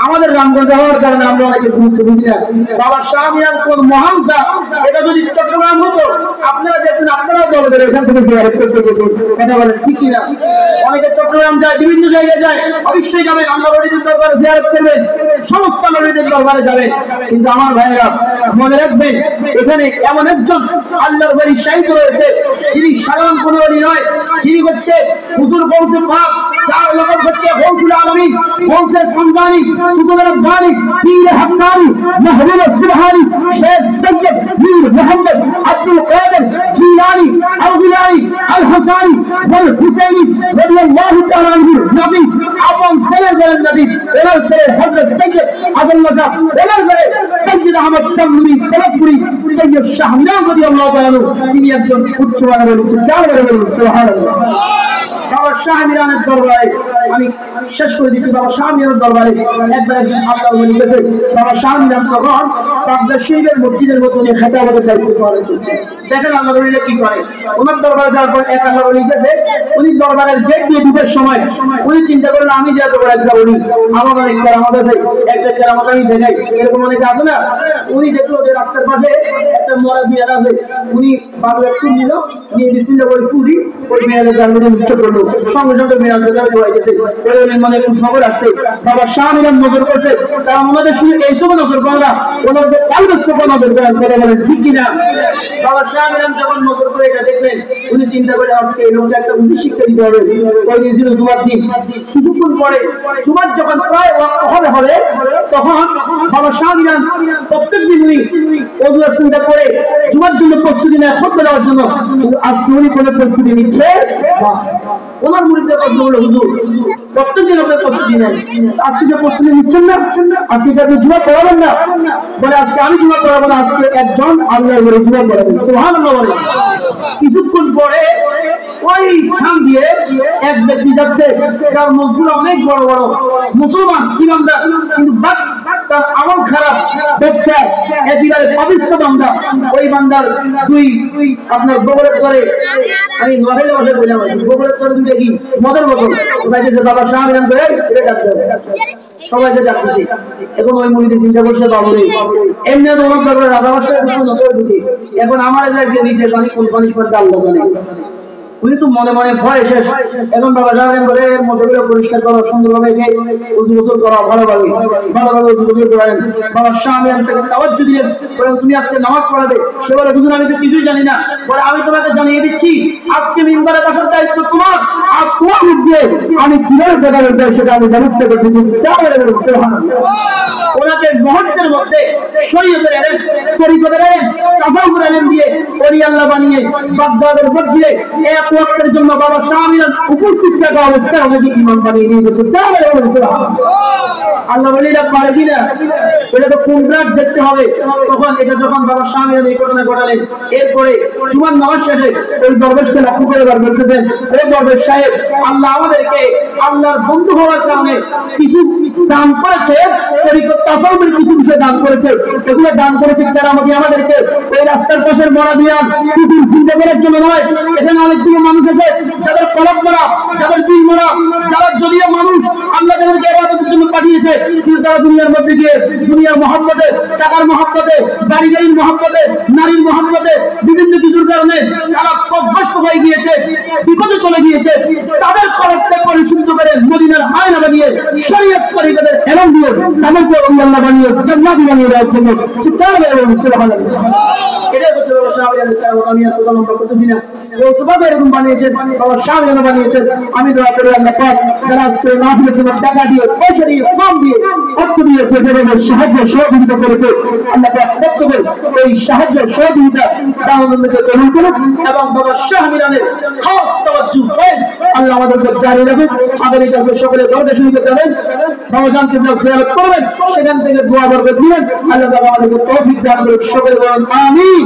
আমাদের রামগঞ্জ হওয়ার কারণে আমরা অনেকে গুরুত্ব বুঝি না। বাবা শাহ মিরান কোন মহান শাহ, এটা যদি চট্টগ্রাম হতো আপনারা দেখুন, আপনারাও বলবেন এখান থেকে জিয়ারত করতে যেতেন। কথা বলেন ঠিক কিনা? অনেকে চট্টগ্রাম যায়, বিভিন্ন জায়গায় যায়, অবশ্যই যাবেন, আল্লাহ ওলিদের দরবারে জিয়ারত করবেন, সমস্ত ওলিদের দরবারে যাবেন। কিন্তু আমার ভাইরা মনে রাখবেন, এখানে এমন একজন আল্লাহর ওলি শাহিদ রয়েছে, যিনি সাধারণ কোনো ওলি নয়, যিনি হচ্ছে হুজুর গৌসে পাক, যার লকব হচ্ছে গৌসুল আলমিন, গৌসে সামদানি, কুতুব রব্বানি, পীর হাক্কানি, মাহবুব সুবহানি, শেখ সৈয়দ মীর মোহাম্মদ আব্দুল কাদের জিলানী আল গিলানী আল হাসানি ওয়াল হুসাইনি রাদিয়াল্লাহু তাআলা আনহু নবী আপন ছেলের বলেন নবী, এনার ছেলে হযরত সৈয়দ আজম শাহ, এনার ছেলে সৈয়দ আহমদ তামরি তলবপুরি, সৈয়দ শাহ মিরান রাদিয়াল্লাহু তাআলা আনহু, তিনি একজন উচ্চ মানের উচ্চ কালের বলেন সুবহানাল্লাহ। বাবা শাহ মিরানের দরবারে আমি শেষ করে দিচ্ছি। বাবা শাহ মিরানের দরবারে একবার একজন আল্লাহ ওলি গেছে। বাবা শাহ মিরান তখন পাবনা শরীফের মসজিদের মতো উনি খেতাবতের দায়িত্ব পালন করছে। দেখেন আল্লাহ ওলিরা কি করে। ওনার দরবারে যাওয়ার পর এক আল্লাহ ওলি গেছে, উনি দরবারের গেট দিয়ে ঢুকার সময় উনি চিন্তা করলেন, আমি যেহেতু বড় একটা ওলি, আমার অনেক কেরামত আছে, একটা কেরামত আমি দেখাই, এরকম অনেকে আছে না। উনি দেখলো যে রাস্তার পাশে একটা মরা বিড়াল আছে, উনি বাংলা ফুল নিল, নিয়ে বিসমিল্লাহ বলে ফুলি ওই বিড়ালের গাল মধ্যে মুক্ত করলো, সঙ্গে সঙ্গে বিড়াল সেটা ধরে গেছে। মানে একটু খবর আসছে, বাবা শাহ মিরান নজর করছে, তারা ওনাদের শুনে এইসব নজর করে না, ওনাদের কালবের সব নজর করেন, করে বলেন ঠিক কিনা? বাবা শাহ মিরান যখন নজর করে এটা দেখলেন, উনি চিন্তা করে আজকে এই লোকটা একটা উচিত শিক্ষা দিতে হবে। ওই দিন ছিল জুমার দিন। কিছুক্ষণ পরে জুমার যখন প্রায় ওয়াক্ত হবে, তখন বাবা শাহ মিরান প্রত্যেকদিন উনি ওযু চিন্তা করে জুমার জন্য প্রস্তুতি নেয়, খুতবা দেওয়ার জন্য। কিন্তু আজকে উনি কোনো প্রস্তুতি নিচ্ছে না। ওনার মুরিদদের কথা বলে, হুজুর প্রত্যেকদিন আপনার প্রস্তুতি নেন, আজকে যে প্রস্তুতি নিচ্ছেন না, আজকে আপনি জুমা পড়াবেন না? বলে আজকে আমি জুমা পড়াবো না, আজকে একজন আল্লাহর ওলি জুমা পড়াবেন। সুবহানাল্লাহ বলে। কিছুক্ষণ পরে ওই স্থান দিয়ে এক ব্যক্তি যাচ্ছে, যার মজদুর অনেক বড় বড় মুসলমান ইমানদার, কিন্তু তার আমল খারাপ, ব্যবসা একেবারে পবিত্র বান্দা। ওই বান্দার দুই আপনার বগলের করে, আমি নোয়াখালী ভাষায় বললাম, বগলের করে দুই দেখি মদের বোতল চাইতেছে। বাবা শাহ মিরান করে সবাই যে ডাকতেছে। এখন ওই মুড়িতে চিন্তা করছে, বাবু রে এমনি ওনার দরবারে রাজা বাসায় ঢুকে, এখন আমার এলাকায় দিয়েছে, আমি কোন পানিশমেন্ট আল্লাহ জানে। উনি তো মনে মনে ভয় শেষ। এখন বাবা জানেন বলে মশাগুলো পরিষ্কার করো, সুন্দরভাবে উজু গোসল করো, ভালোভাবে উজু গোসল করেন। বাবা শাহ মিরান থেকে তাওয়াজ্জু দিলেন, বলেন তুমি আজকে নামাজ পড়াবে। সে বলে হুজুর আমি তো কিছুই জানি না। বলে আমি তোমাকে জানিয়ে দিচ্ছি, আজকে মিম্বারে বসার দায়িত্ব তোমার, আর তোমার দিয়ে আমি কিভাবে বেদাবের দেয় সেটা আমি ব্যবস্থা করতেছি। ওনাকে মুহূর্তের মধ্যে শরীয়তের এলেম, তরিকতের এলেম, তাসাউফের এলেম দিয়ে ওলি আল্লাহ বানিয়ে বাগদাদের মসজিদে এক ওয়াক্তের জন্য বাবা শাহ মিরান উপস্থিত থাকা অবস্থায় ওনাকে ইমাম বানিয়ে নিয়ে যাচ্ছে। আল্লাহ ওলিরা পারে কিনা এটা তো কন্ট্রাক্ট দেখতে হবে। তখন এটা যখন বাবা শাহ মিরান এই ঘটনা ঘটালেন, এরপরে জুমার নামাজ শেষে ওই দরবেশকে লক্ষ্য করে বার করতেছেন, এই দরবেশ সাহেব, আল্লাহ আমাদেরকে আল্লাহর বন্ধু হওয়ার কারণে কিছু দান করেছে, তরিকত তাসাউফের কিছু বিষয় দান করেছে, এগুলো দান করেছে কেরামতি আমাদেরকে এই রাস্তার পাশের মরা বিয়ান কুকুর চিন্তা করার জন্য নয়। এখানে অনেকগুলো মানুষ আছে যাদের কলব মরা, যাদের দিল মরা, যারা যদিও মানুষ আল্লাহ তাদেরকে ইবাদতের জন্য পাঠিয়েছে, কিন্তু তারা দুনিয়ার মধ্যে গিয়ে দুনিয়ার মহব্বতে, টাকার মহব্বতে, গাড়ির মহব্বতে, নারীর মহব্বতে, বিভিন্ন কিছুর কারণে তারা পথভ্রষ্ট হয়ে গিয়েছে, বিপদে চলে গিয়েছে। তাদের কলবকে পরিশুদ্ধ করে মদিনার আয়না বানিয়ে শরীয়ত তরিকতের এলম দিয়ে তাদেরকে আল্লাহ বানিয়ে জান্নাতি বানিয়ে দেওয়ার জন্য চিৎকার করে বলুন সুবহানাল্লাহ। এটাই হচ্ছে বাবা শাহ মিরানের কেরামত। আমি আর কথা লম্বা করতেছি না। ওসবাবে এরকম বানিয়েছেন, বাবা শাহ মিরান বানিয়েছেন। আমি দোয়া করি আল্লাহ পাক যারা আজকে মাহফিলের জন্য টাকা দিয়ে, পয়সা দিয়ে, শ্রম দিয়ে, অর্থ দিয়েছে, যেভাবে সাহায্য সহযোগিতা করেছে, আল্লাহ পাক প্রত্যেকের এই সাহায্য সহযোগিতা দাওয়াতকে কবুল করুন এবং বাবা শাহ মিরানের খাস তাওয়াজ্জু ফয়েজ আল্লাহ আমাদেরকে জারি রাখুন। আগামীকালকে সকলে দরজা শুনতে যাবেন, বাবাজানকে জিয়ারত করবেন, সেখান থেকে দোয়া বরকত দিবেন। আল্লাহ তাআলা আমাদেরকে তৌফিক দান করুন। সকলে বলেন আমিন।